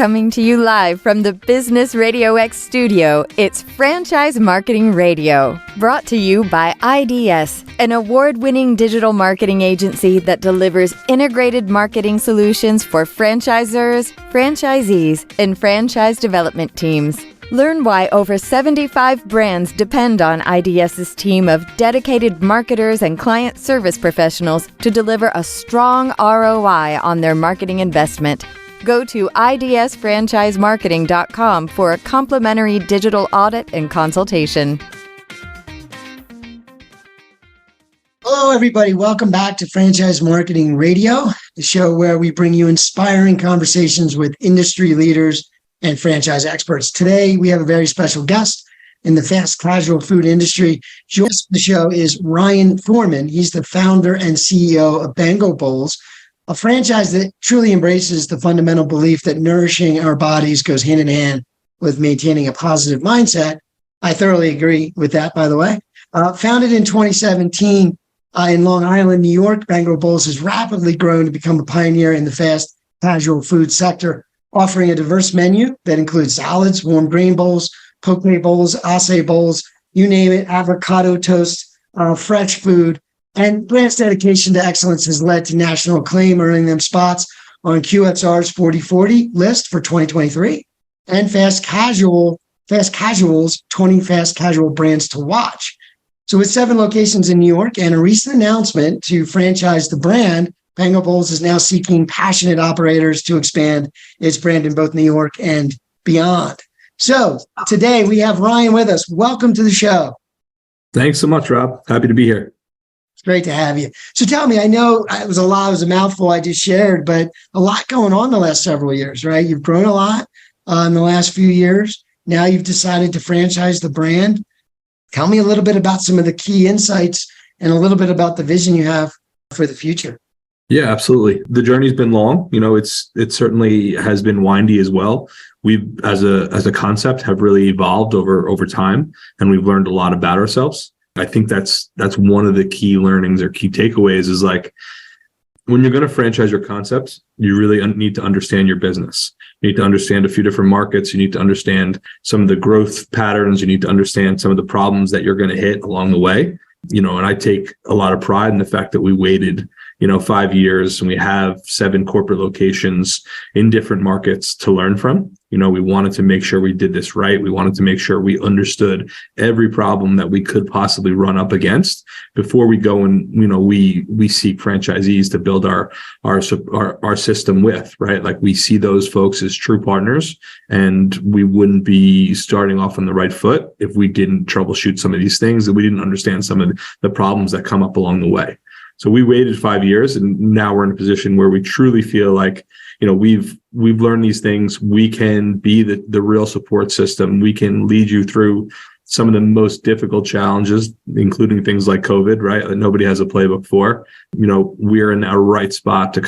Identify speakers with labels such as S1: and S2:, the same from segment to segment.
S1: Coming to you live from the Business RadioX studio, it's Franchise Marketing Radio, brought to you by IDS, an award-winning digital marketing agency that delivers integrated marketing solutions for franchisors, franchisees, and franchise development teams. Learn why over 75 brands depend on IDS's team of dedicated marketers and client service professionals to deliver a strong ROI on their marketing investment. Go to idsfranchisemarketing.com for a complimentary digital audit and consultation.
S2: Hello, everybody. Welcome back to Franchise Marketing Radio, the show where we bring you inspiring conversations with industry leaders and franchise experts. Today, we have a very special guest in the fast casual food industry. Joining us on the show is Ryan Thorman. He's the founder and CEO of Bango Bowls, a franchise that truly embraces the fundamental belief that nourishing our bodies goes hand in hand with maintaining a positive mindset. I thoroughly agree with that, by the way. Founded in 2017 in Long Island, New York, Bango Bowls has rapidly grown to become a pioneer in the fast casual food sector, offering a diverse menu that includes salads, warm grain bowls, poke bowls, acai bowls, you name it, avocado toast, fresh food. And brand's dedication to excellence has led to national acclaim, earning them spots on QXR's 40/40 list for 2023 and Fast Casual's 20 fast casual brands to watch. So with 7 locations in New York and a recent announcement to franchise the brand, Bango Bowls is now seeking passionate operators to expand its brand in both New York and beyond. So today we have Ryan with us. Welcome to the show.
S3: Thanks so much, Rob. Happy to be here.
S2: It's great to have you. So tell me, I know it was a mouthful I just shared, but a lot going on the last several years, right? You've grown a lot in the last few years. Now you've decided to franchise the brand. Tell me a little bit about some of the key insights and a little bit about the vision you have for the future.
S3: Yeah, absolutely. The journey's been long. It certainly has been windy as well. We, as a concept, have really evolved over time, and we've learned a lot about ourselves. I think that's one of the key learnings or key takeaways is like when you're going to franchise your concept, you really need to understand your business. You need to understand a few different markets. You need to understand some of the growth patterns. You need to understand some of the problems that you're going to hit along the way. And I take a lot of pride in the fact that we waited 5 years and we have 7 corporate locations in different markets to learn from. We wanted to make sure we did this right. We wanted to make sure we understood every problem that we could possibly run up against before we go and, we seek franchisees to build our system with, right? Like we see those folks as true partners, and we wouldn't be starting off on the right foot if we didn't troubleshoot some of these things, and we didn't understand some of the problems that come up along the way. So we waited 5 years, and now we're in a position where we truly feel like, we've learned these things. We can be the real support system. We can lead you through some of the most difficult challenges, including things like COVID, right? That nobody has a playbook for. We're in our right spot to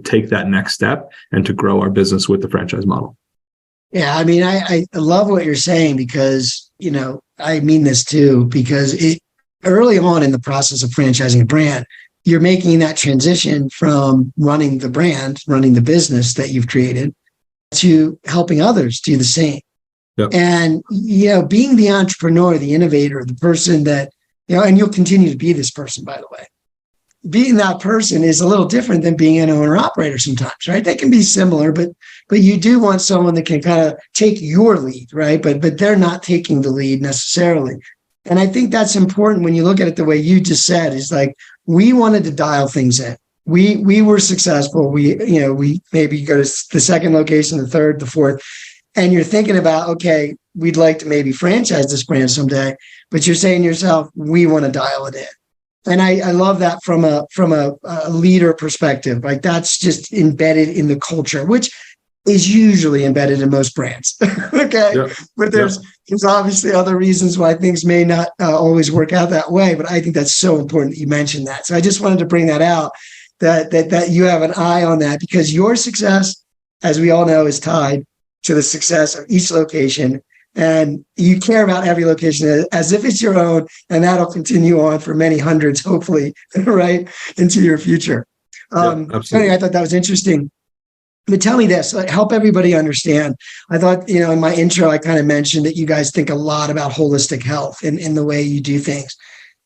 S3: take that next step and to grow our business with the franchise model.
S2: Yeah, I mean, I love what you're saying because, I mean this too, because early on in the process of franchising a brand, you're making that transition from running the brand, running the business that you've created, to helping others do the same.
S3: Yep.
S2: And, being the entrepreneur, the innovator, the person that, and you'll continue to be this person, by the way. Being that person is a little different than being an owner operator sometimes, right? They can be similar, but you do want someone that can kind of take your lead, right? But they're not taking the lead necessarily. And I think that's important when you look at it the way you just said, is like, we wanted to dial things in. We were successful. We maybe go to the second location, the third, the fourth, and you're thinking about, okay, we'd like to maybe franchise this brand someday, but you're saying to yourself, we want to dial it in. And I love that from a leader perspective. Like that's just embedded in the culture, which is usually embedded in most brands. Okay. Yep. But there's obviously other reasons why things may not always work out that way. But I think that's so important that you mentioned that. So I just wanted to bring that out, that you have an eye on that, because your success, as we all know, is tied to the success of each location. And you care about every location as if it's your own, and that'll continue on for many hundreds, hopefully, right, into your future. Absolutely. I thought that was interesting. But tell me this, like, help everybody understand. I thought, in my intro, I kind of mentioned that you guys think a lot about holistic health in the way you do things.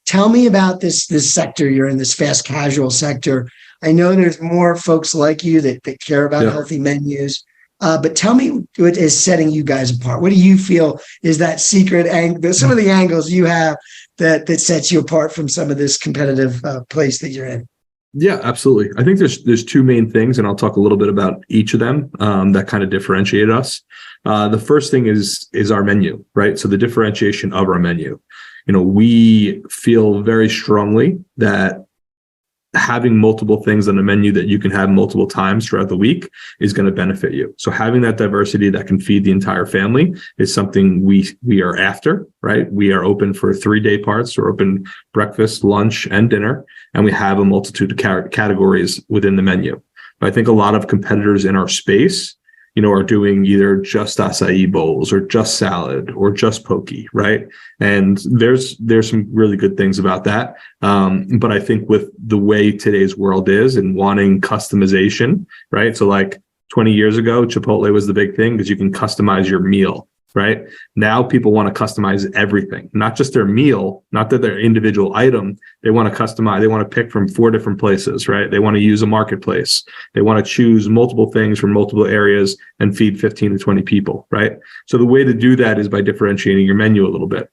S2: Tell me about this sector you're in, this fast casual sector. I know there's more folks like you that care about healthy menus. But tell me what is setting you guys apart. What do you feel is that secret angle, some of the angles you have that sets you apart from some of this competitive place that you're in?
S3: Yeah, absolutely. I think there's two main things, and I'll talk a little bit about each of them that kind of differentiate us. The first thing is our menu, right? So the differentiation of our menu. We feel very strongly that having multiple things on the menu that you can have multiple times throughout the week is going to benefit you. So having that diversity that can feed the entire family is something we are after, right? We are open for 3-day parts. We're open breakfast, lunch, and dinner, and we have a multitude of categories within the menu. But I think a lot of competitors in our space, are doing either just acai bowls or just salad or just poke, right? And there's some really good things about that. But I think with the way today's world is and wanting customization, right? So like 20 years ago, Chipotle was the big thing because you can customize your meal, right? Now people want to customize everything, not just their meal, not that their individual item. They want to customize, they want to pick from 4 different places, right? They want to use a marketplace. They want to choose multiple things from multiple areas and feed 15 to 20 people, right? So the way to do that is by differentiating your menu a little bit.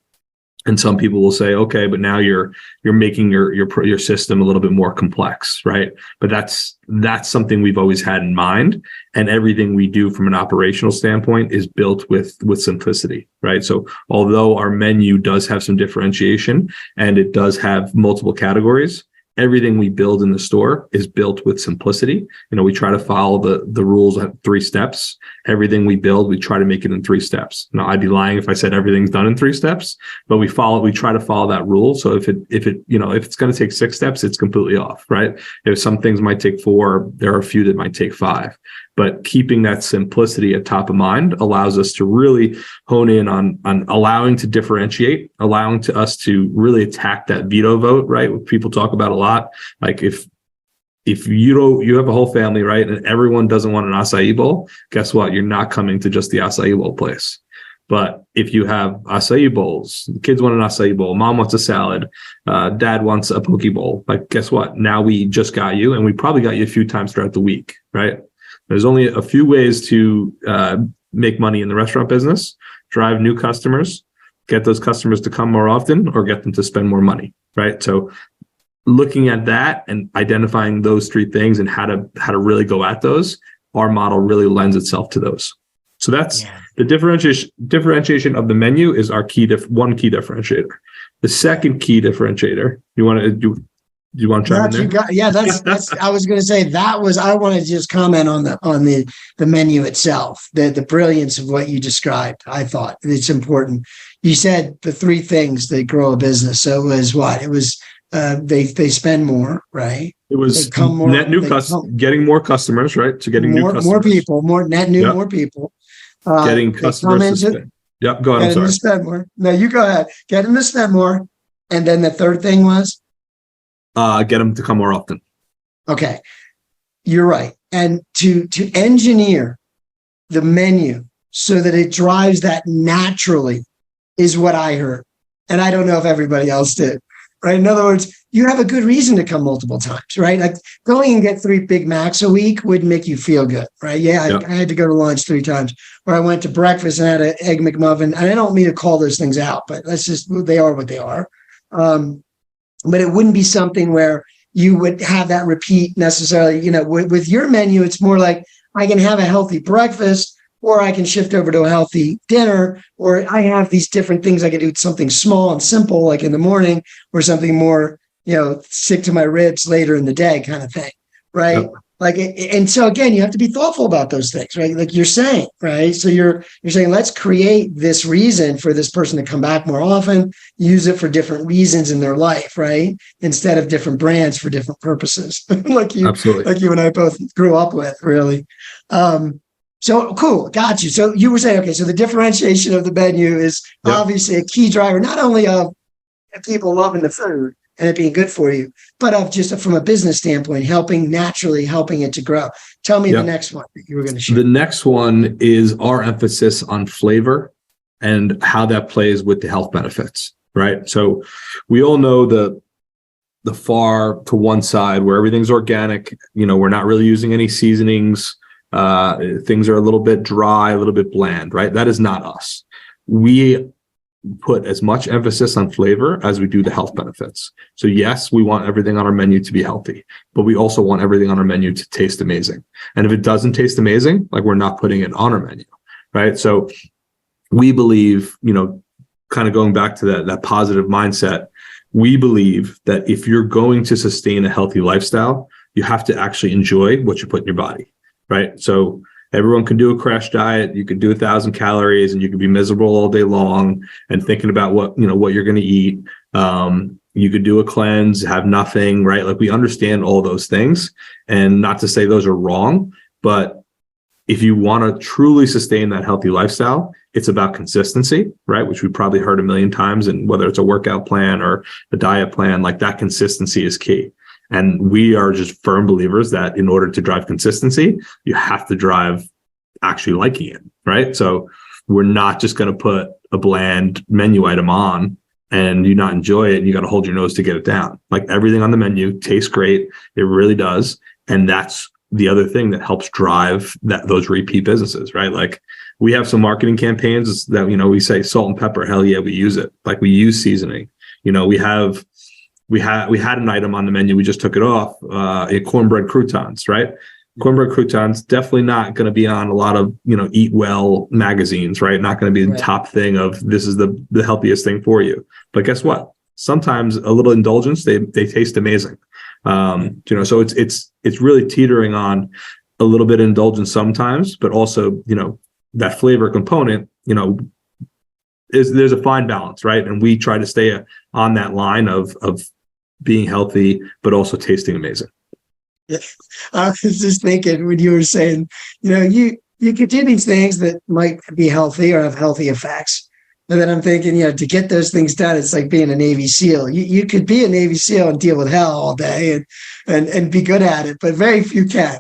S3: And some people will say, okay, but now you're making your system a little bit more complex, right? But that's something we've always had in mind. And everything we do from an operational standpoint is built with simplicity, right? So although our menu does have some differentiation and it does have multiple categories, everything we build in the store is built with simplicity. We try to follow the rules at 3 steps. Everything we build, we try to make it in 3 steps. Now, I'd be lying if I said everything's done in 3 steps, but we try to follow that rule. So if it's going to take 6 steps, it's completely off, right? If some things might take 4, there are a few that might take 5. But keeping that simplicity at top of mind allows us to really hone in on allowing to differentiate, allowing to us to really attack that veto vote, right? What people talk about a lot. Like if you have a whole family, right, and everyone doesn't want an acai bowl, guess what? You're not coming to just the acai bowl place. But if you have acai bowls, kids want an acai bowl, mom wants a salad, dad wants a poke bowl, like guess what? Now we just got you, and we probably got you a few times throughout the week, right? There's only a few ways to make money in the restaurant business: drive new customers, get those customers to come more often, or get them to spend more money, right? So looking at that and identifying those 3 things and how to really go at those, our model really lends itself to those. So that's the differentiation of the menu is our one key differentiator. The second key differentiator, you want to chime in there?
S2: That's I was going to say I want to just comment on the menu itself, the brilliance of what you described. I thought it's important. You said the 3 things that grow a business. So it was what? It was they spend more, right?
S3: It was net new getting more customers, right? So getting new customers. More
S2: people, more net new, more people.
S3: Getting customers to spend. Yep, go ahead. I'm sorry.
S2: Spend more. No, you go ahead. Get them to spend more. And then the third thing was?
S3: Get them to come more often.
S2: Okay. You're right. And to engineer the menu so that it drives that naturally is what I heard. And I don't know if everybody else did. Right. In other words, you have a good reason to come multiple times, right? Like going and get 3 Big Macs a week would make you feel good, right? Yeah, I had to go to lunch 3 times, or I went to breakfast and had an Egg McMuffin. And I don't mean to call those things out, but they are what they are. But it wouldn't be something where you would have that repeat necessarily. With your menu, it's more like I can have a healthy breakfast, or I can shift over to a healthy dinner, or I have these different things. I can do something small and simple, like in the morning, or something more, stick to my ribs later in the day kind of thing, right? Yep. And so again, you have to be thoughtful about those things, right? Like you're saying, right? So you're saying, let's create this reason for this person to come back more often, use it for different reasons in their life, right? Instead of different brands for different purposes, like you and I both grew up with, really. So cool. Got you. So you were saying, okay, so the differentiation of the menu is obviously a key driver, not only of people loving the food and it being good for you, but of just from a business standpoint, helping it to grow. Tell me the next one that you were going to share.
S3: The next one is our emphasis on flavor and how that plays with the health benefits, right? So we all know the far to one side where everything's organic. We're not really using any seasonings. Things are a little bit dry, a little bit bland, right? That is not us. We put as much emphasis on flavor as we do the health benefits. So yes, we want everything on our menu to be healthy, but we also want everything on our menu to taste amazing. And if it doesn't taste amazing, like, we're not putting it on our menu, right? So we believe, kind of going back to that positive mindset, we believe that if you're going to sustain a healthy lifestyle, you have to actually enjoy what you put in your body, right? So everyone can do a crash diet. You could do 1,000 calories and you could be miserable all day long and thinking about what you're going to eat. You could do a cleanse, have nothing, right? Like, we understand all those things, and not to say those are wrong, but if you want to truly sustain that healthy lifestyle, it's about consistency, right? Which we probably heard a million times. And whether it's a workout plan or a diet plan, like, that consistency is key. And we are just firm believers that in order to drive consistency, you have to drive actually liking it, right? So we're not just going to put a bland menu item on and you not enjoy it and you got to hold your nose to get it down. Like, everything on the menu tastes great. It really does. And that's the other thing that helps drive those repeat businesses, right? Like, we have some marketing campaigns that, we say salt and pepper. Hell yeah, we use it. Like, we use seasoning. We had an item on the menu. We just took it off, cornbread croutons, right? Cornbread croutons, definitely not going to be on a lot of, Eat Well magazines, right? Not going to be the top thing of this is the healthiest thing for you. But guess what? Sometimes a little indulgence, they taste amazing. So it's really teetering on a little bit of indulgence sometimes, but also, that flavor component, there's a fine balance, right? And we try to stay on that line of being healthy, but also tasting amazing.
S2: Yeah. I was just thinking when you were saying, you could do these things that might be healthy or have healthy effects. And then I'm thinking, to get those things done, it's like being a Navy SEAL. You could be a Navy SEAL and deal with hell all day and be good at it, but very few can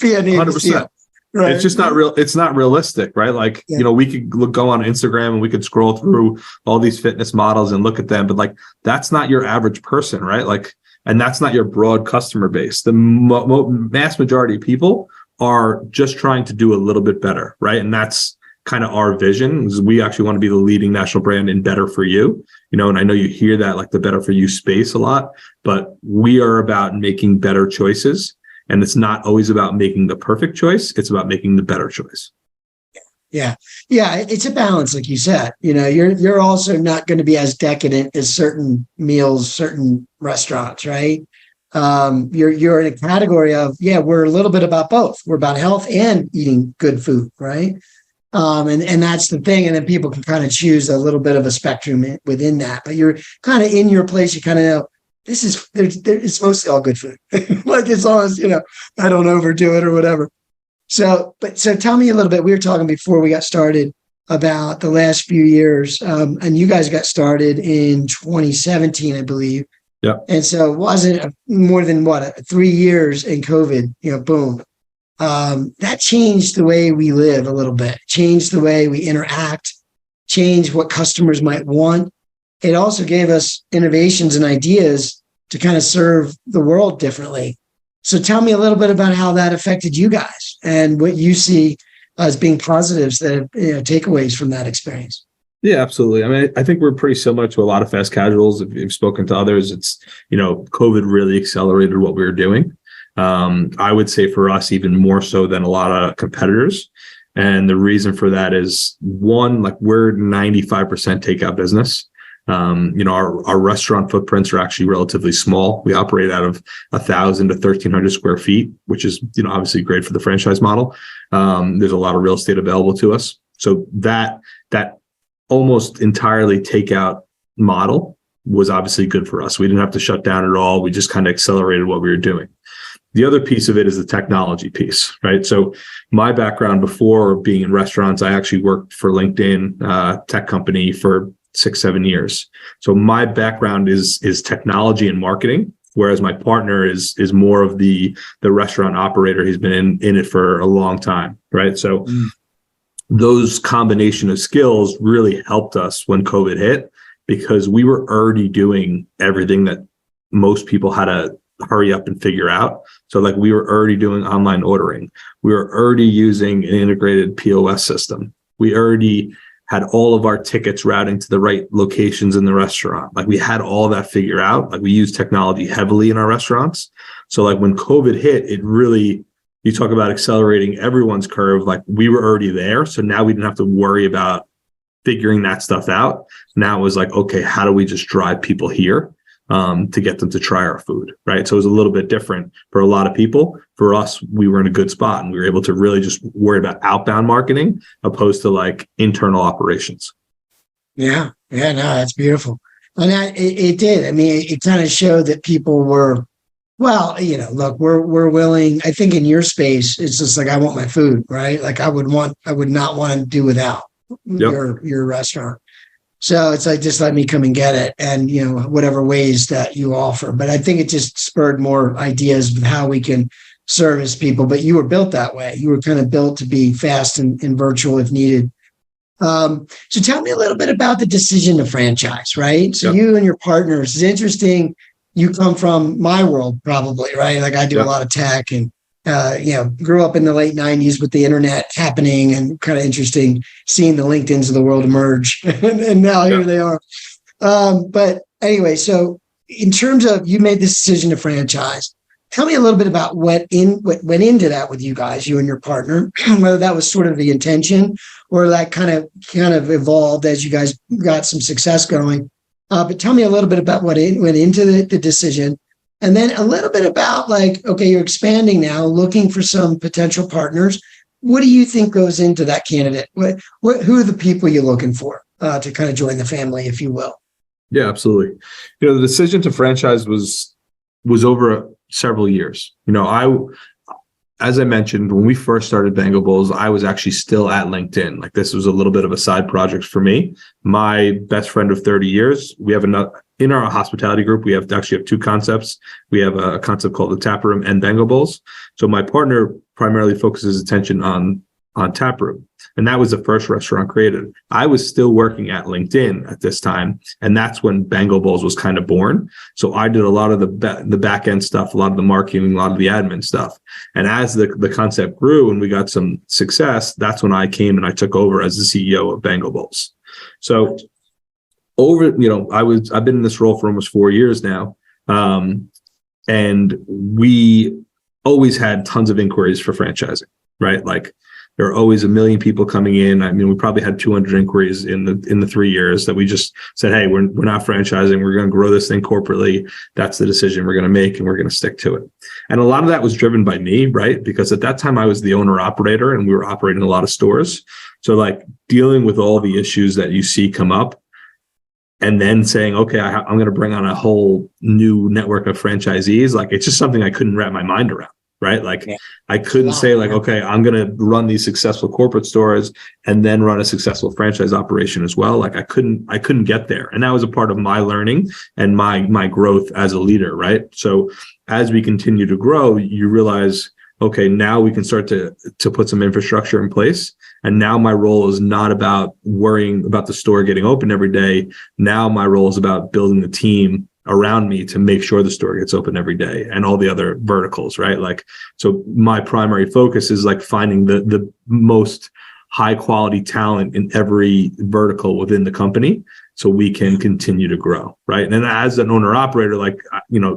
S2: be a Navy
S3: 100%.
S2: SEAL. Right.
S3: It's just not real. It's not realistic, right? Like, we could go on Instagram and we could scroll through all these fitness models and look at them, but like, that's not your average person, right? Like, and that's not your broad customer base. The mass majority of people are just trying to do a little bit better, right? And that's kind of our vision, is we actually want to be the leading national brand in better for you, and I know you hear that, like, the better for you space a lot, but we are about making better choices. And it's not always about making the perfect choice. It's about making the better choice.
S2: Yeah. It's a balance, like you said. You're also not going to be as decadent as certain meals, certain restaurants, right? You're in a category of, we're a little bit about both. We're about health and eating good food, right? And that's the thing. And then people can kind of choose a little bit of a spectrum within that. But you're kind of in your place. You kind of know, it's mostly all good food. Like, as long as, I don't overdo it or whatever. So tell me a little bit. We were talking before we got started about the last few years. And you guys got started in 2017, I believe.
S3: Yeah.
S2: And so it wasn't more than 3 years in COVID, boom. That changed the way we live a little bit, changed the way we interact, changed what customers might want. It also gave us innovations and ideas to kind of serve the world differently. So tell me a little bit about how that affected you guys and what you see as being positives that takeaways from that experience.
S3: Yeah, absolutely. I mean, I think we're pretty similar to a lot of fast casuals. If you've spoken to others, it's, COVID really accelerated what we were doing. I would say for us, even more so than a lot of competitors. And the reason for that is, one, like, we're 95% takeout business. Our restaurant footprints are actually relatively small. We operate out of 1,000 to 1,300 square feet, which is, obviously great for the franchise model. There's a lot of real estate available to us. So that almost entirely takeout model was obviously good for us. We didn't have to shut down at all. We just kind of accelerated what we were doing. The other piece of it is the technology piece, right? So my background before being in restaurants, I actually worked for LinkedIn, tech company, for 6-7 years. So my background is technology and marketing, whereas my partner is more of the restaurant operator. He's been in it for a long time, right? So those combination of skills really helped us when COVID hit, because we were already doing everything that most people had to hurry up and figure out. So like we were already doing online ordering. We were already using an integrated POS system. We already had all of our tickets routing to the right locations in the restaurant. Like we had all that figured out. Like we use technology heavily in our restaurants. So like when COVID hit, it really, you talk about accelerating everyone's curve. Like we were already there. So now we didn't have to worry about figuring that stuff out. Now it was like, okay, how do we just drive people here to get them to try our food, right? So it was a little bit different for a lot of people. For us, we were in a good spot and we were able to really just worry about outbound marketing opposed to like internal operations.
S2: Yeah. No, that's beautiful. And it did. I mean, it kind of showed that people were, well, look, we're willing. I think in your space, it's just like, I want my food, right? Like I would not want to do without your restaurant. So it's like, just let me come and get it. And, whatever ways that you offer. But I think it just spurred more ideas of how we can service people. But you were built that way. You were kind of built to be fast and virtual if needed. So tell me a little bit about the decision to franchise, right? So you and your partners, it's interesting. You come from my world probably, right? Like I do a lot of tech and, grew up in the late 90s with the internet happening, and kind of interesting seeing the LinkedIns of the world emerge. and now here they are. But anyway, so in terms of you made this decision to franchise, tell me a little bit about what went into that with you guys, you and your partner, whether that was sort of the intention or that kind of evolved as you guys got some success going. But tell me a little bit about what went into the decision. And then a little bit about like, okay, you're expanding now, looking for some potential partners. What do you think goes into that candidate? Who are the people you're looking for to kind of join the family, if you will?
S3: Yeah, absolutely. The decision to franchise was over several years. As I mentioned, when we first started Bango Bowls, I was actually still at LinkedIn. Like this was a little bit of a side project for me. My best friend of 30 years, we have in our hospitality group, we actually have two concepts. We have a concept called the Tap Room and Bango Bowls. So my partner primarily focuses attention on Tap Room. And that was the first restaurant created. I was still working at LinkedIn at this time. And that's when Bango Bowls was kind of born. So I did a lot of the back end stuff, a lot of the marketing, a lot of the admin stuff. And as the concept grew and we got some success, that's when I came and I took over as the CEO of Bango Bowls. So I've been in this role for almost 4 years now. And we always had tons of inquiries for franchising, right? Like there are always a million people coming in. I mean, we probably had 200 inquiries in the 3 years that we just said, hey, we're not franchising. We're going to grow this thing corporately. That's the decision we're going to make, and we're going to stick to it. And a lot of that was driven by me, right? Because at that time I was the owner operator and we were operating a lot of stores. So like dealing with all the issues that you see come up and then saying, okay, I'm going to bring on a whole new network of franchisees. Like it's just something I couldn't wrap my mind around. Right? Like I couldn't say like, okay, I'm going to run these successful corporate stores and then run a successful franchise operation as well. Like I couldn't get there. And that was a part of my learning and my growth as a leader. Right. So as we continue to grow, you realize, okay, now we can start to put some infrastructure in place. And now my role is not about worrying about the store getting open every day. Now my role is about building the team around me to make sure the store gets open every day and all the other verticals, right? Like, so my primary focus is like finding the most high quality talent in every vertical within the company so we can continue to grow, right? And as an owner operator, like,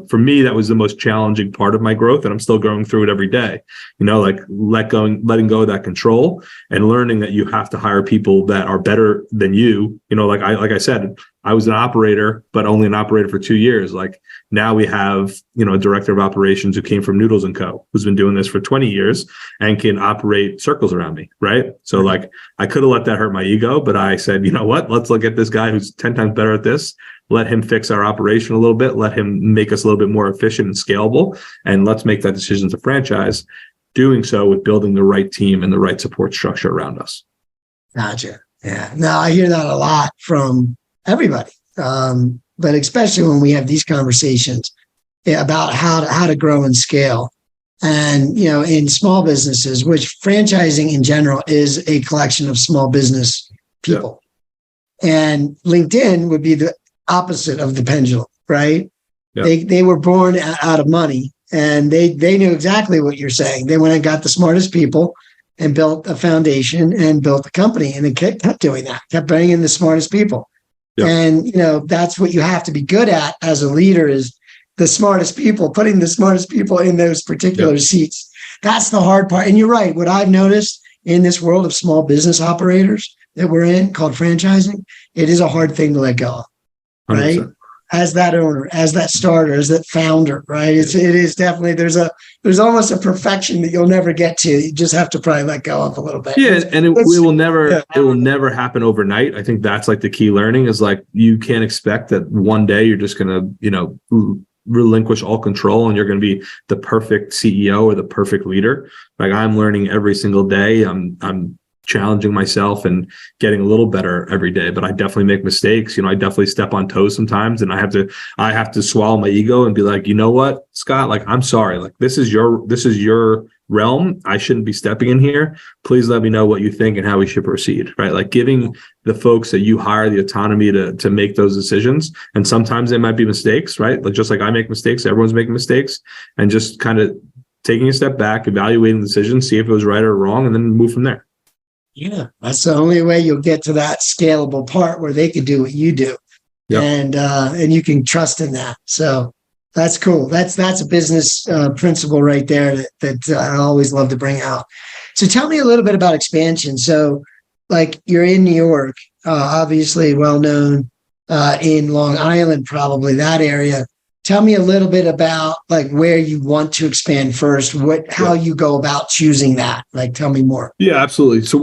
S3: for me, that was the most challenging part of my growth, and I'm still going through it every day, like letting go of that control and learning that you have to hire people that are better than you. Like I said, I was an operator, but only an operator for 2 years. Like now we have, a director of operations who came from Noodles & Co., who's been doing this for 20 years and can operate circles around me, right? So like I could have let that hurt my ego, but I said, you know what, let's look at this guy who's 10 times better at this. Let him fix our operation a little bit. Let him make us a little bit more efficient and scalable. And let's make that decision to franchise, doing so with building the right team and the right support structure around us.
S2: Gotcha. Yeah. No, I hear that a lot from everybody. But especially when we have these conversations, about how to grow and scale. And, in small businesses, which franchising in general is a collection of small business people. And LinkedIn would be the opposite of the pendulum, right? They were born out of money, and they knew exactly what you're saying. They went and got the smartest people and built a foundation and built a company, and they kept doing that, kept bringing in the smartest people. And, that's what you have to be good at as a leader, is the smartest people, putting the smartest people in those particular seats. That's the hard part. And you're right. What I've noticed in this world of small business operators that we're in, called franchising, it is a hard thing to let go of, right? 100%. As that owner, as that starter, as that founder, right? It is definitely, there's almost a perfection that you'll never get to. You just have to probably let go of a little bit.
S3: Yeah, and it will never happen overnight. I think that's like the key learning, is like, you can't expect that one day you're just going to, relinquish all control and you're going to be the perfect CEO or the perfect leader. Like, I'm learning every single day. I'm challenging myself and getting a little better every day, but I definitely make mistakes. I definitely step on toes sometimes, and I have to swallow my ego and be like, you know what, Scott, like, I'm sorry. Like, this is your realm. I shouldn't be stepping in here. Please let me know what you think and how we should proceed. Right. Like, giving the folks that you hire the autonomy to make those decisions. And sometimes they might be mistakes, right? Like, just like I make mistakes, everyone's making mistakes, and just kind of taking a step back, evaluating the decision, see if it was right or wrong, and then move from there.
S2: Yeah, that's the only way you'll get to that scalable part where they can do what you do, and you can trust in that. So that's cool. That's a business principle right there that I always love to bring out. So tell me a little bit about expansion. So, like, you're in New York, obviously well known, in Long Island, probably that area. Tell me a little bit about, like, where you want to expand first, how you go about choosing that. Like, tell me more.
S3: Yeah, absolutely. So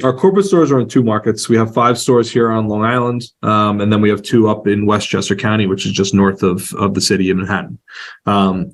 S3: our corporate stores are in 2 markets. We have 5 stores here on Long Island, and then we have 2 up in Westchester County, which is just north of the city of Manhattan.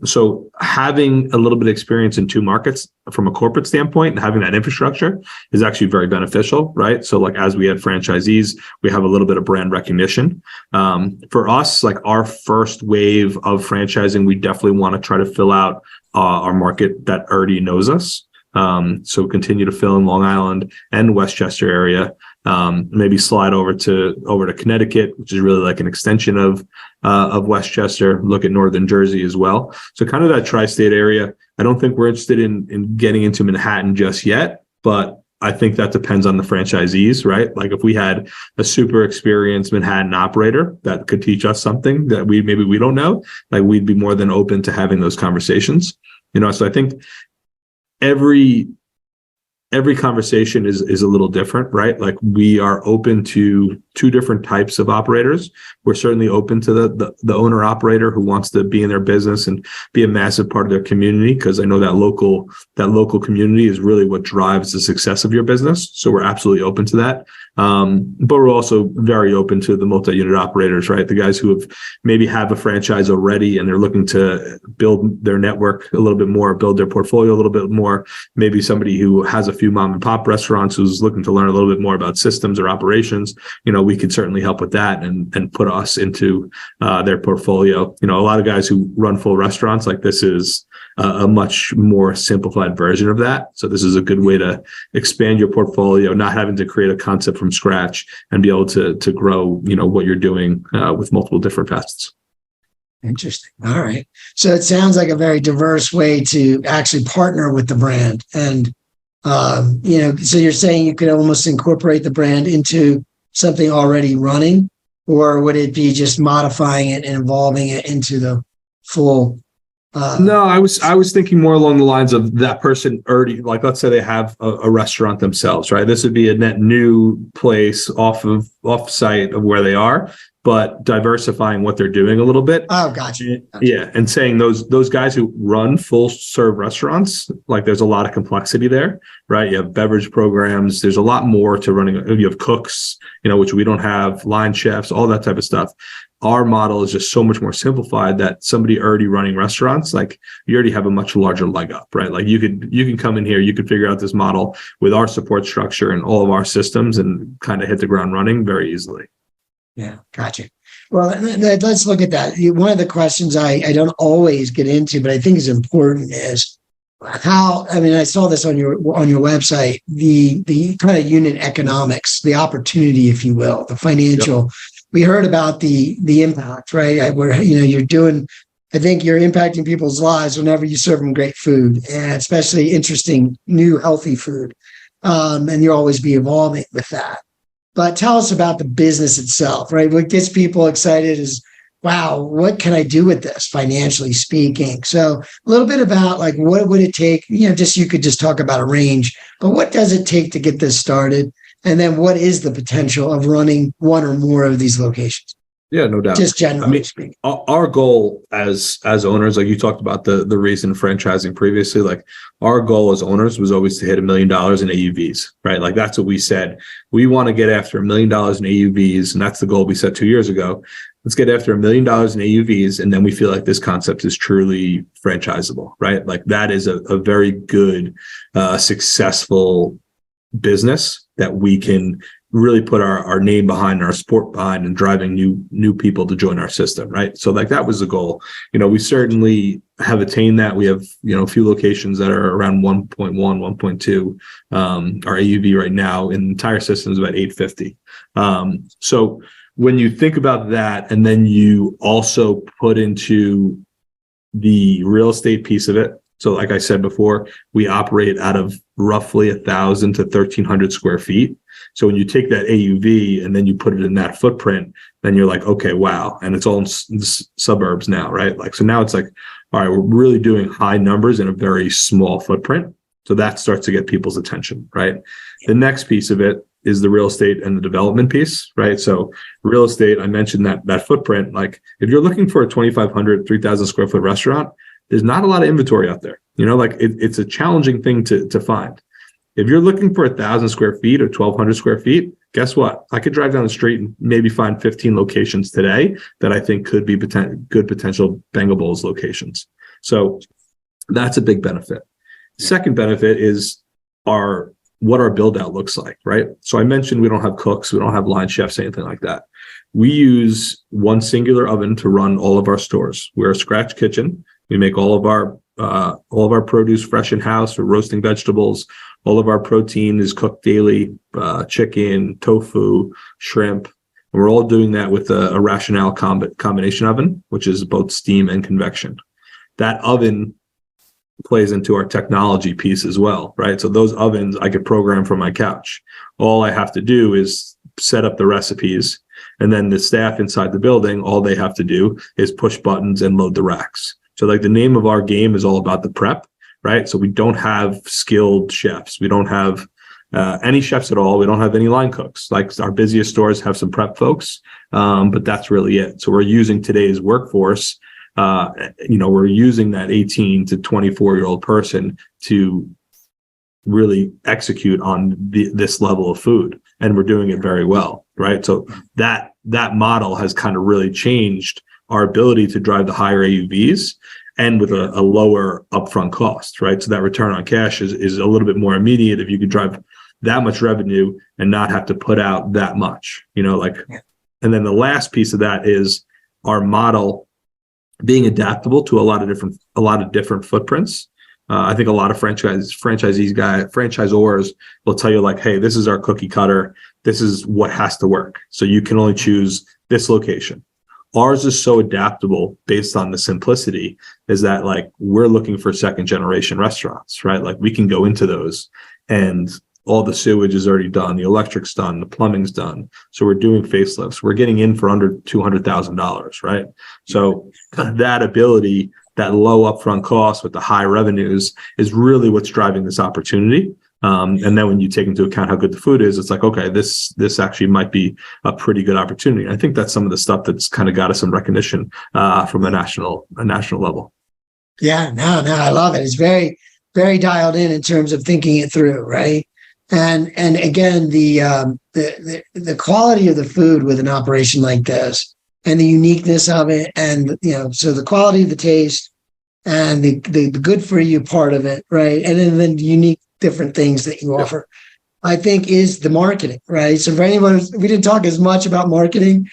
S3: So having a little bit of experience in 2 markets from a corporate standpoint and having that infrastructure is actually very beneficial, right? So, like, as we add franchisees, we have a little bit of brand recognition. For us, like, our first wave of franchising, we definitely want to try to fill out our market that already knows us. So continue to fill in Long Island and Westchester area. Maybe slide over to Connecticut, which is really like an extension of Westchester. Look at Northern Jersey as well. So kind of that tri-state area. I don't think we're interested in getting into Manhattan just yet, but I think that depends on the franchisees, right? Like, if we had a super experienced Manhattan operator that could teach us something that we don't know, like, we'd be more than open to having those conversations. So I think every conversation is a little different, right? Like, we are open to 2 different types of operators. We're certainly open to the owner operator who wants to be in their business and be a massive part of their community, because I know that local community is really what drives the success of your business. So we're absolutely open to that. But we're also very open to the multi-unit operators, right? The guys who maybe have a franchise already and they're looking to build their network a little bit more, build their portfolio a little bit more. Maybe somebody who has a few mom and pop restaurants who's looking to learn a little bit more about systems or operations. We could certainly help with that and put us into their portfolio. A lot of guys who run full restaurants, like, this is a much more simplified version of that. So this is a good way to expand your portfolio, not having to create a concept from scratch, and be able to grow, what you're doing with multiple different facets.
S2: Interesting. All right. So it sounds like a very diverse way to actually partner with the brand. And, so you're saying you could almost incorporate the brand into something already running, or would it be just modifying it and evolving it into the full?
S3: No, I was thinking more along the lines of that person already, like, let's say they have a restaurant themselves, right? This would be a net new place off site of where they are, but diversifying what they're doing a little bit.
S2: Oh, gotcha.
S3: Yeah. And saying those guys who run full serve restaurants, like, there's a lot of complexity there, right? You have beverage programs. There's a lot more to running. You have cooks, which we don't have, line chefs, all that type of stuff. Our model is just so much more simplified that somebody already running restaurants, like, you already have a much larger leg up, right? Like, you can come in here, you could figure out this model with our support structure and all of our systems and kind of hit the ground running very easily.
S2: Yeah, gotcha. Well, let's look at that. One of the questions I don't always get into, but I think is important is how, I mean, I saw this on your website, the kind of unit economics, the opportunity, if you will, the financial. Yep. We heard about the impact, right? Where, you're doing, I think you're impacting people's lives whenever you serve them great food, and especially interesting, new, healthy food. And you'll always be evolving with that. But tell us about the business itself, right? What gets people excited is, wow, what can I do with this financially speaking? So a little bit about like, what would it take? You could just talk about a range, but what does it take to get this started? And then what is the potential of running one or more of these locations?
S3: Yeah, no doubt.
S2: Just generally speaking.
S3: Our goal as owners, like you talked about the reason franchising previously, like our goal as owners was always to hit $1 million in AUVs, right? Like that's what we said. We want to get after $1 million in AUVs, and that's the goal we set 2 years ago. Let's get after $1 million in AUVs, and then we feel like this concept is truly franchisable, right? Like that is a very good, successful business that we can really put our name behind, our sport behind, and driving new people to join our system, right? So like that was the goal. We certainly have attained that. We have a few locations that are around 1.1, 1.2. Our AUV right now in the entire system is about 850. So when you think about that, and then you also put into the real estate piece of it. So like I said before, we operate out of roughly 1,000 to 1,300 square feet. So when you take that AUV and then you put it in that footprint, then you're like, okay, wow. And it's all in suburbs now, right? Like, so now it's like, all right, we're really doing high numbers in a very small footprint. So that starts to get people's attention, right? The next piece of it is the real estate and the development piece, right? So real estate, I mentioned that footprint. Like if you're looking for a 2,500, 3,000 square foot restaurant, there's not a lot of inventory out there. It's a challenging thing to find. If you're looking for 1,000 square feet or 1,200 square feet, guess what? I could drive down the street and maybe find 15 locations today that I think could be good potential Bango Bowls locations. So that's a big benefit. Second benefit is what our build out looks like, right? So I mentioned we don't have cooks, we don't have line chefs, anything like that. We use one singular oven to run all of our stores. We're a scratch kitchen. We make all of our produce fresh in house. We're roasting vegetables. All of our protein is cooked daily, chicken, tofu, shrimp. And we're all doing that with a Rationale combination oven, which is both steam and convection. That oven plays into our technology piece as well, right? So those ovens I could program from my couch. All I have to do is set up the recipes, and then the staff inside the building, all they have to do is push buttons and load the racks. So like the name of our game is all about the prep, right? So we don't have skilled chefs. We don't have any chefs at all. We don't have any line cooks. Like our busiest stores have some prep folks, but that's really it. So we're using today's workforce. We're using that 18 to 24-year-old person to really execute on this level of food, and we're doing it very well, right? So that model has kind of really changed our ability to drive the higher AUVs and with a lower upfront cost, right? So that return on cash is a little bit more immediate if you could drive that much revenue and not have to put out that much, and then the last piece of that is our model being adaptable to a lot of different footprints. I think a lot of franchisors will tell you like, hey, this is our cookie cutter. This is what has to work. So you can only choose this location. Ours is so adaptable based on the simplicity is that like we're looking for second generation restaurants, right? Like we can go into those and all the sewage is already done. The electric's done. The plumbing's done. So we're doing facelifts. We're getting in for under $200,000, right? So that ability, that low upfront cost with the high revenues is really what's driving this opportunity. And then when you take into account how good the food is, it's like, okay, this actually might be a pretty good opportunity. And I think that's some of the stuff that's kind of got us some recognition from a national level.
S2: Yeah, no, I love it. It's very, very dialed in terms of thinking it through, right? And again, the quality of the food with an operation like this and the uniqueness of it, and so the quality of the taste and the good for you part of it, right? And then the unique different things that you offer, I think, is the marketing, right? So for anyone, we didn't talk as much about marketing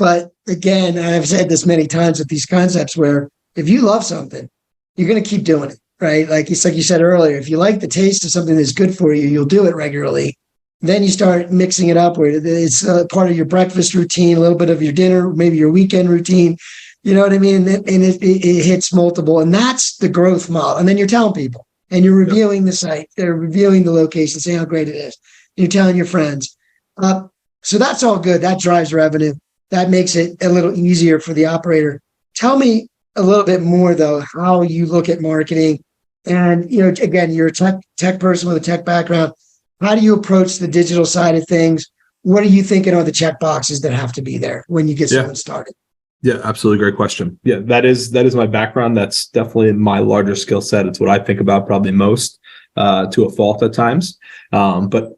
S2: But again, I've said this many times with these concepts where if you love something, you're going to keep doing it, right? Like you said earlier, if you like the taste of something that's good for you, you'll do it regularly. Then you start mixing it up where it's part of your breakfast routine, a little bit of your dinner, maybe your weekend routine. You know what I mean? And it hits multiple. And that's the growth model. And then you're telling people and you're reviewing the site. They're reviewing the location, saying how great it is. You're telling your friends. So that's all good. That drives revenue. That makes it a little easier for the operator. Tell me a little bit more, though, how you look at marketing. And, again, you're a tech person with a tech background. How do you approach the digital side of things? What are you thinking are the check boxes that have to be there when you get someone started?
S3: Yeah, absolutely. Great question. Yeah, that is my background. That's definitely my larger skill set. It's what I think about probably most to a fault at times. But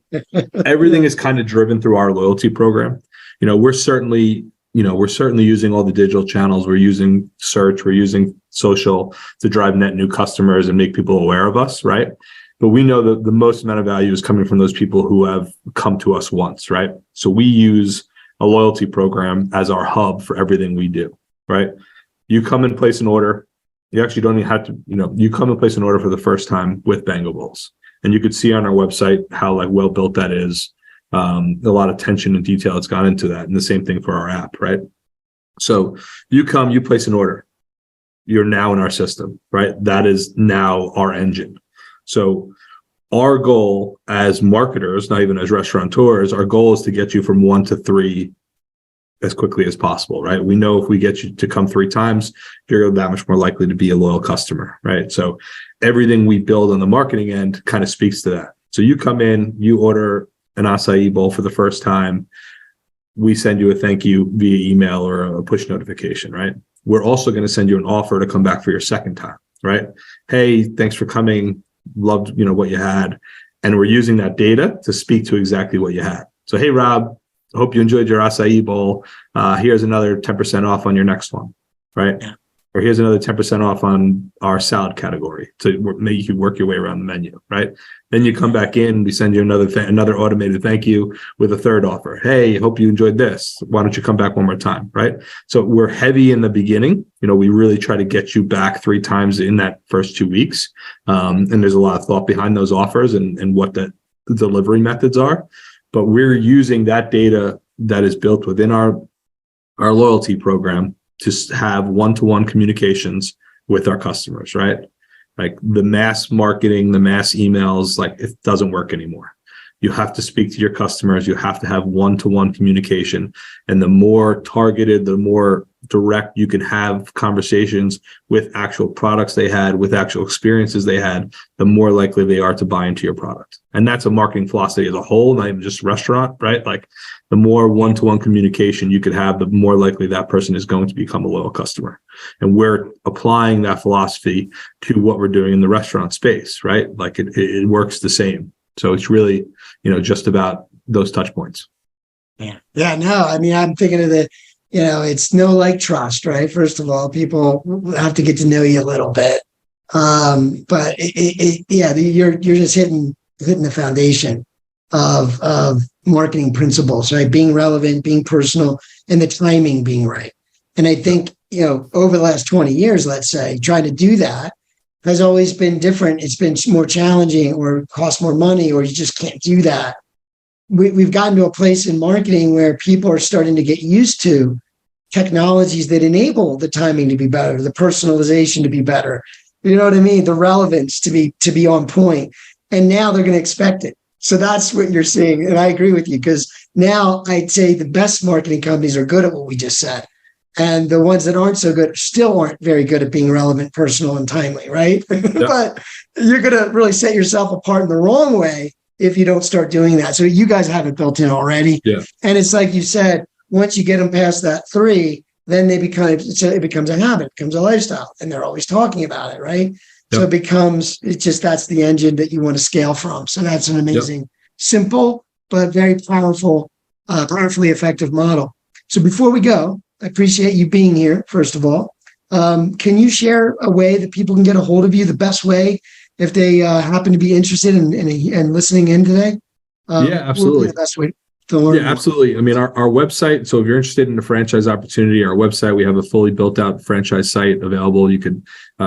S3: everything is kind of driven through our loyalty program. We're certainly using all the digital channels. We're using search. We're using social to drive net new customers and make people aware of us, right? But we know that the most amount of value is coming from those people who have come to us once, right? So we use a loyalty program as our hub for everything we do, right? You come and place an order. You actually don't even have to, you come and place an order for the first time with Bango Bowls. And you could see on our website how well built that is. A lot of attention and detail that's gone into that. And the same thing for our app, right? So you come, you place an order. You're now in our system, right? That is now our engine. So our goal as marketers, not even as restaurateurs, our goal is to get you from 1 to 3 as quickly as possible, right? We know if we get you to come 3 times, you're that much more likely to be a loyal customer, right? So everything we build on the marketing end kind of speaks to that. So you come in, you order an acai bowl for the first time, we send you a thank you via email or a push notification, right? We're also going to send you an offer to come back for your second time, right? Hey, thanks for coming. Loved, what you had. And we're using that data to speak to exactly what you had. So, hey, Rob, I hope you enjoyed your acai bowl. Here's another 10% off on your next one, right? Yeah. Or here's another 10% off on our salad category to make you work your way around the menu, right? Then you come back in, we send you another automated thank you with a third offer. Hey, hope you enjoyed this. Why don't you come back one more time, right? So we're heavy in the beginning. We really try to get you back 3 times in that first 2 weeks. And there's a lot of thought behind those offers and what the delivery methods are. But we're using that data that is built within our loyalty program to have one-to-one communications with our customers, right? Like the mass marketing, the mass emails, it doesn't work anymore. You have to speak to your customers. You have to have one-to-one communication. And the more targeted, the more direct you can have conversations with actual products they had, with actual experiences they had, the more likely they are to buy into your product. And that's a marketing philosophy as a whole, not even just restaurant, right? The more one-to-one communication you could have, the more likely that person is going to become a loyal customer. And we're applying that philosophy to what we're doing in the restaurant space, right? It works the same. So it's really, just about those touch points.
S2: Yeah. Yeah. No, I'm thinking of it's know, like, trust, right? First of all, people have to get to know you a little bit. But you're just hitting the foundation of marketing principles, right? Being relevant, being personal, and the timing being right. And I think, over the last 20 years, let's say, trying to do that has always been different. It's been more challenging or cost more money, or you just can't do that. We've gotten to a place in marketing where people are starting to get used to technologies that enable the timing to be better, the personalization to be better. You know what I mean? The relevance to be on point. And now they're going to expect it. So that's what you're seeing. And I agree with you, because now I'd say the best marketing companies are good at what we just said. And the ones that aren't so good still aren't very good at being relevant, personal, and timely, right? Yeah. But you're going to really set yourself apart in the wrong way if you don't start doing that. So you guys have it built in already. Yeah. And it's like you said, once you get them past that 3, then it becomes a habit, it becomes a lifestyle, and they're always talking about it, right? Yep. So that's the engine that you want to scale from. So that's an amazing, simple, but very powerfully effective model. So before we go, I appreciate you being here, first of all. Can you share a way that people can get a hold of you, the best way, if they happen to be interested in listening in today?
S3: Yeah, absolutely.
S2: The best way. to learn
S3: Yeah,
S2: more?
S3: absolutely. I mean, our website. So if you're interested in a franchise opportunity, our website, we have a fully built out franchise site available. You could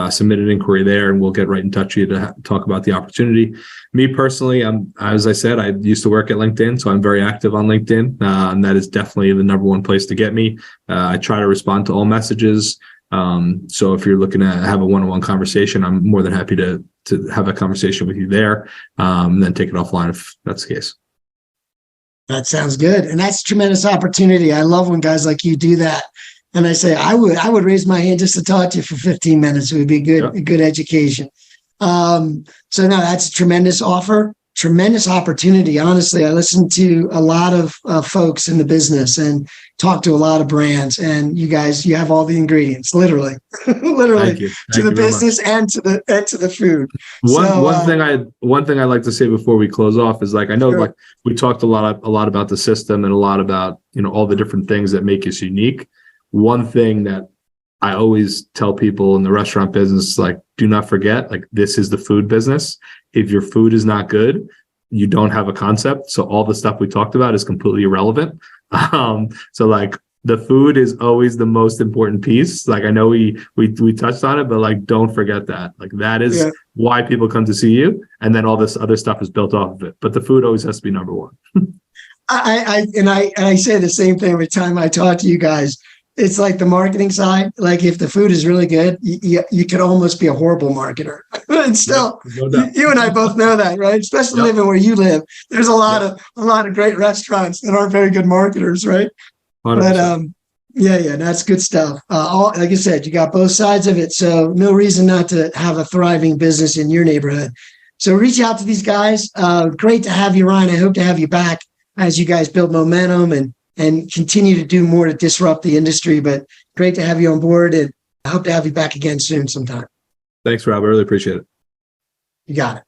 S3: submit an inquiry there and we'll get right in touch with you to talk about the opportunity. Me personally, as I said, I used to work at LinkedIn, so I'm very active on LinkedIn. And that is definitely the number one place to get me. I try to respond to all messages. So if you're looking to have a one-on-one conversation, I'm more than happy to have a conversation with you there, and then take it offline if that's the case.
S2: That sounds good. And that's a tremendous opportunity. I love when guys like you do that. And I say, I would raise my hand just to talk to you for 15 minutes. It would be a good education. So no, that's a tremendous offer, tremendous opportunity. Honestly, I listen to a lot of folks in the business and talk to a lot of brands, and you guys, you have all the ingredients, literally, literally to the business and to the food.
S3: One thing I like to say before we close off is, like, I know,
S2: Sure.
S3: like, we talked a lot about the system and a lot about, all the different things that make us unique. One thing that I always tell people in the restaurant business, like, do not forget, like, this is the food business. If your food is not good, you don't have a concept. So all the stuff we talked about is completely irrelevant. So, like, the food is always the most important piece. Like, I know we touched on it, but, like, don't forget that. Like, that is why people come to see you. And then all this other stuff is built off of it. But the food always has to be number one.
S2: I say the same thing every time I talk to you guys. It's like the marketing side. Like, if the food is really good, you could almost be a horrible marketer. And still, you and I both know that, right? Especially living where you live. There's a lot of great restaurants that aren't very good marketers, right?
S3: 100%.
S2: But that's good stuff. Like I said, you got both sides of it, so no reason not to have a thriving business in your neighborhood. So reach out to these guys. Great to have you, Ryan. I hope to have you back as you guys build momentum and continue to do more to disrupt the industry. But great to have you on board, and I hope to have you back again soon sometime.
S3: Thanks, Rob. I really appreciate it.
S2: You got it.